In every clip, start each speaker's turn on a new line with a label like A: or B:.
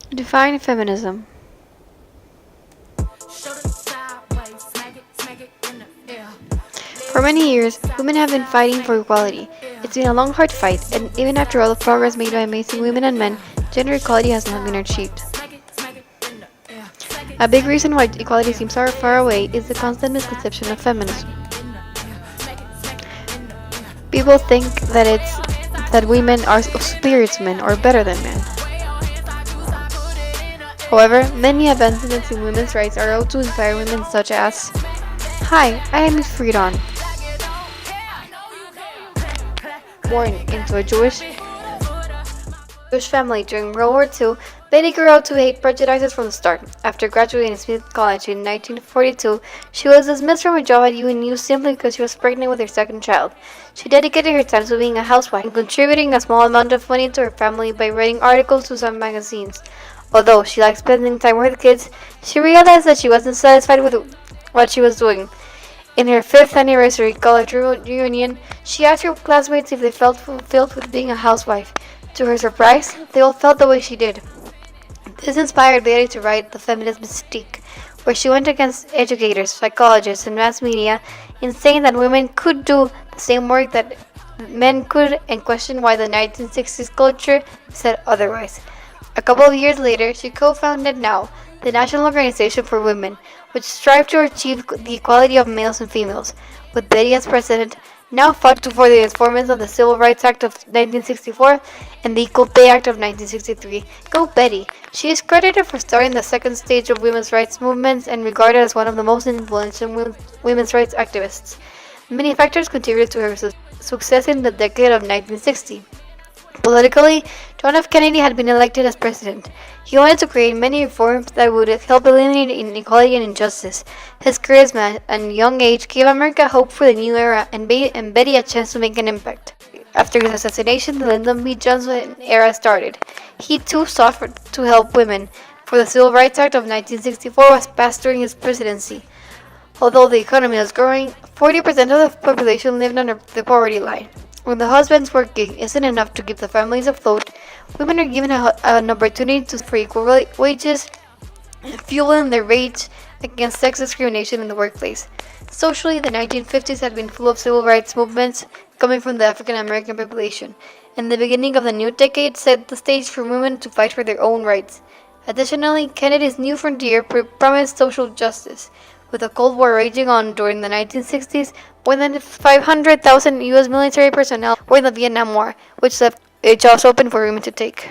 A: Define feminism. For many years, women have been fighting for equality. It's been a long, hard fight, and even after all the progress made by amazing women and men, gender equality has not been achieved. A big reason why equality seems so far away is the constant misconception of feminism. People think that women are superior to men or better than men. However, many advancements in women's rights are owed to inspire women such as, "Hi, I am Miss Freedom." Born into a Jewish family during World War II, Betty grew up to hate prejudices from the start. After graduating Smith College in 1942, she was dismissed from her job at UNU simply because she was pregnant with her second child. She dedicated her time to being a housewife and contributing a small amount of money to her family by writing articles to some magazines. Although she liked spending time with her kids, she realized that she wasn't satisfied with what she was doing. In her fifth anniversary college reunion, she asked her classmates if they felt fulfilled with being a housewife. To her surprise, they all felt the way she did. This inspired Betty to write The Feminist Mystique, where she went against educators, psychologists, and mass media in saying that women could do the same work that men could and questioned why the 1960s culture said otherwise. A couple of years later, she co-founded NOW, the National Organization for Women, which strived to achieve the equality of males and females. With Betty as president, NOW fought for the enforcement of the Civil Rights Act of 1964 and the Equal Pay Act of 1963. Go Betty! She is credited for starting the second stage of women's rights movements and regarded as one of the most influential women's rights activists. Many factors contributed to her success in the decade of 1960. Politically, John F. Kennedy had been elected as president. He wanted to create many reforms that would help eliminate inequality and injustice. His charisma and young age gave America hope for the new era and Betty a chance to make an impact. After his assassination, the Lyndon B. Johnson era started. He too sought to help women, for the Civil Rights Act of 1964 was passed during his presidency. Although the economy was growing, 40% of the population lived under the poverty line. When the husband's working isn't enough to keep the families afloat, women are given an opportunity for equal wages, fueling their rage against sex discrimination in the workplace. Socially, the 1950s had been full of civil rights movements coming from the African American population, and the beginning of the new decade set the stage for women to fight for their own rights. Additionally, Kennedy's New Frontier promised social justice. With the Cold War raging on during the 1960s, more than 500,000 U.S. military personnel were in the Vietnam War, which left jobs open for women to take.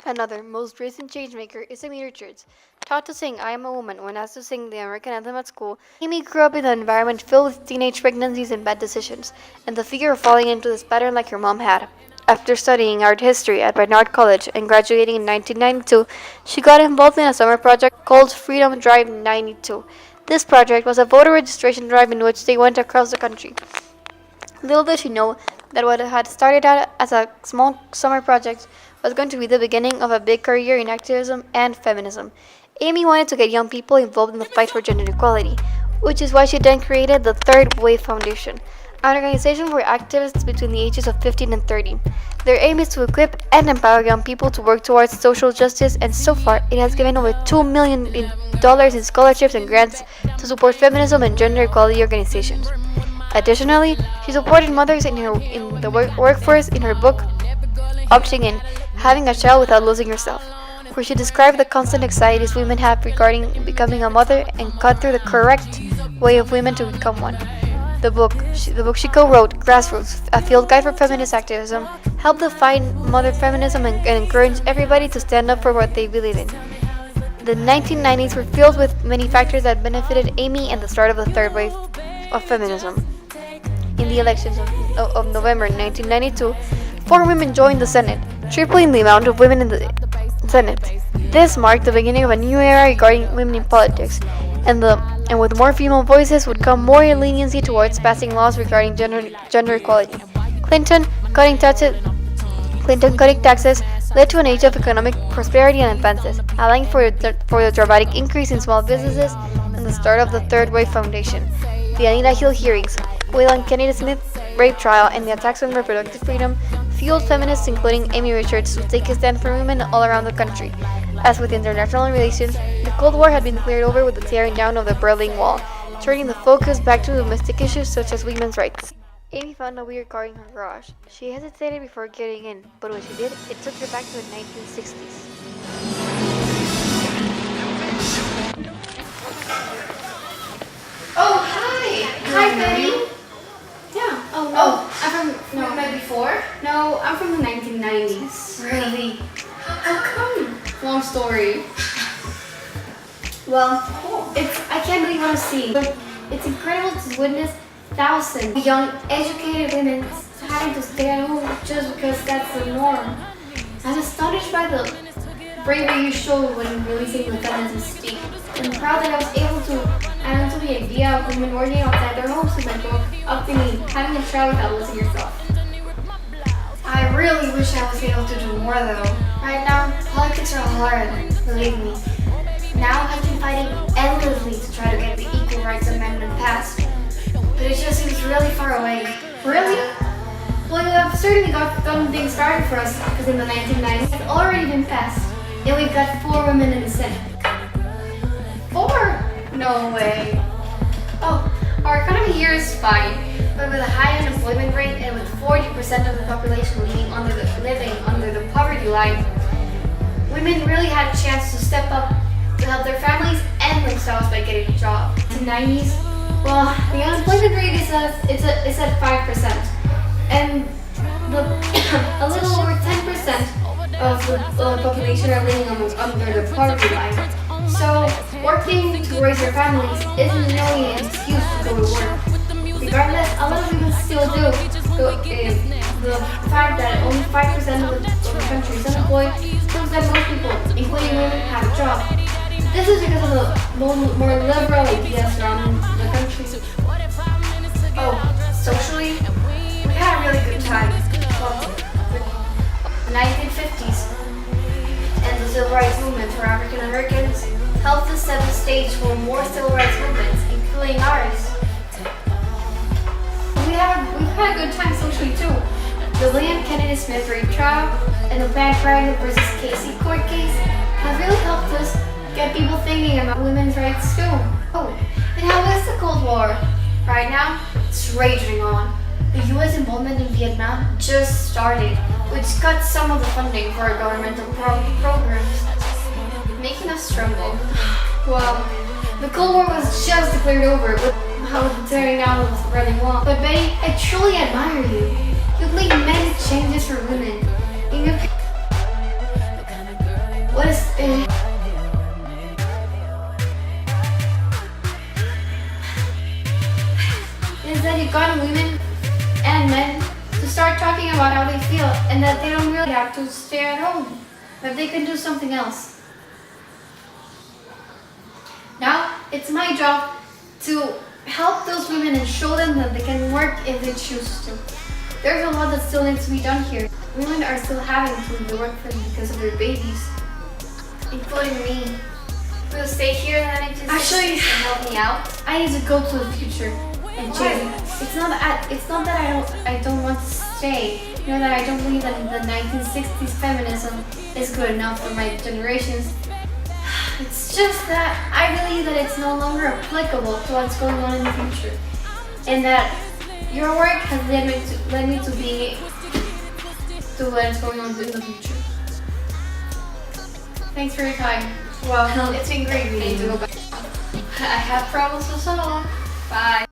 A: Another most recent changemaker is Amy Richards. Taught to sing I Am a Woman when asked to sing the American anthem at school, Amy grew up in an environment filled with teenage pregnancies and bad decisions, and the fear of falling into this pattern like her mom had. After studying art history at Barnard College and graduating in 1992, she got involved in a summer project called Freedom Drive 92. This project was a voter registration drive in which they went across the country. Little did she know that what had started out as a small summer project was going to be the beginning of a big career in activism and feminism. Amy wanted to get young people involved in the fight for gender equality, which is why she then created the Third Wave Foundation, an organization for activists between the ages of 15 and 30. Their aim is to equip and empower young people to work towards social justice, and so far it has given over $2 million in scholarships and grants to support feminism and gender equality organizations. Additionally, she supported mothers in the workforce in her book, Opting In, Having a Child Without Losing Yourself, where she described the constant anxieties women have regarding becoming a mother and cut through the correct way of women to become one. The book she co-wrote, Grassroots, a field guide for feminist activism, helped define modern feminism and encourage everybody to stand up for what they believe in. The 1990s were filled with many factors that benefited Amy and the start of the third wave of feminism. In the elections of November 1992, 4 women joined the Senate, tripling the amount of women in the Senate. This marked the beginning of a new era regarding women in politics, and with more female voices would come more leniency towards passing laws regarding gender equality. Clinton cutting taxes led to an age of economic prosperity and advances, allowing for the dramatic increase in small businesses and the start of the Third Wave Foundation. The Anita Hill hearings, Will and Kennedy Smith rape trial, and the attacks on reproductive freedom fueled feminists including Amy Richards to take a stand for women all around the country. As with international relations, the Cold War had been cleared over with the tearing down of the Berlin Wall, turning the focus back to domestic issues such as women's rights. Amy found a weird car in her garage. She hesitated before getting in, but when she did, it took her back to the 1960s.
B: Oh, hi! Hi, Betty! Yeah.
C: Oh, no.
B: Oh,
C: I'm from,
B: we met before?
C: no, I'm from the 1990s.
B: Really? How come?
C: Long story. Well, I can't believe what I'm seeing. But it's incredible to witness thousands of young, educated women having to stay at home just because that's the norm. I'm astonished by the bravery you showed when releasing the feminist mystique. I'm proud that I was able to handle the idea of women working outside their homes to go up to me, having a child without losing yourself.
B: I really wish I was able to do more though.
C: Right now, politics are hard, believe me. Now I've been fighting endlessly to try to get the Equal Rights Amendment passed, but it just seems really far away.
B: Really?
C: Well, you have certainly gotten things started for us, because in the 1990s it's already been passed, and we've got 4 women in the Senate.
B: 4? No way. Oh, our economy here is fine.
C: But with a high unemployment rate and with 40% of the population living under the poverty line, women really had a chance to step up to help their families and themselves by getting a job. In the 90s, well, the unemployment rate is at 5%, and a little over 10% of the population are living under the poverty line. So working to raise their families isn't really an excuse to go to work. Regardless, a lot of people still do. The fact that only 5% of the country is unemployed proves that most people, including women, have a job. This is because of the more liberal ideas surrounding the country.
B: Oh, socially, we had a really good time.
C: Well, the 1950s and the civil rights movement for African Americans helped us set the stage for more civil rights movements, including ours.
B: We've had a good time socially too.
C: The William Kennedy Smith rape trial and the Planned Parenthood versus Casey court case have really helped us get people thinking about women's rights too.
B: Oh, and how is the Cold War?
C: Right now, it's raging on. The U.S. involvement in Vietnam just started, which cut some of the funding for our governmental programs,
B: Making us tremble.
C: well, the Cold War was just declared over with how the tearing down of the Berlin Wall. But Betty, I truly admire you. You've made many changes for women. In your what is that you've gotten women and men to start talking about how they feel and that they don't really have to stay at home, that they can do something else. Now, it's my job to help those women and show them that they can work if they choose to. There's a lot that still needs to be done here. Women are still having to leave the workforce because of their babies, including me.
B: We'll stay here in the 1960s
C: Actually,
B: and help me out.
C: I need to go to the future and change.
B: Why?
C: It's not that I don't want to stay. You know that I don't believe that the 1960s feminism is good enough for my generations. It's just that I believe that it's no longer applicable to what's going on in the future, and that your work has led me to being to what's going on in the future. Thanks for your time.
B: Well, it's been great
C: I need
B: meeting
C: to
B: you.
C: go back.
B: I have problems to solve. Bye.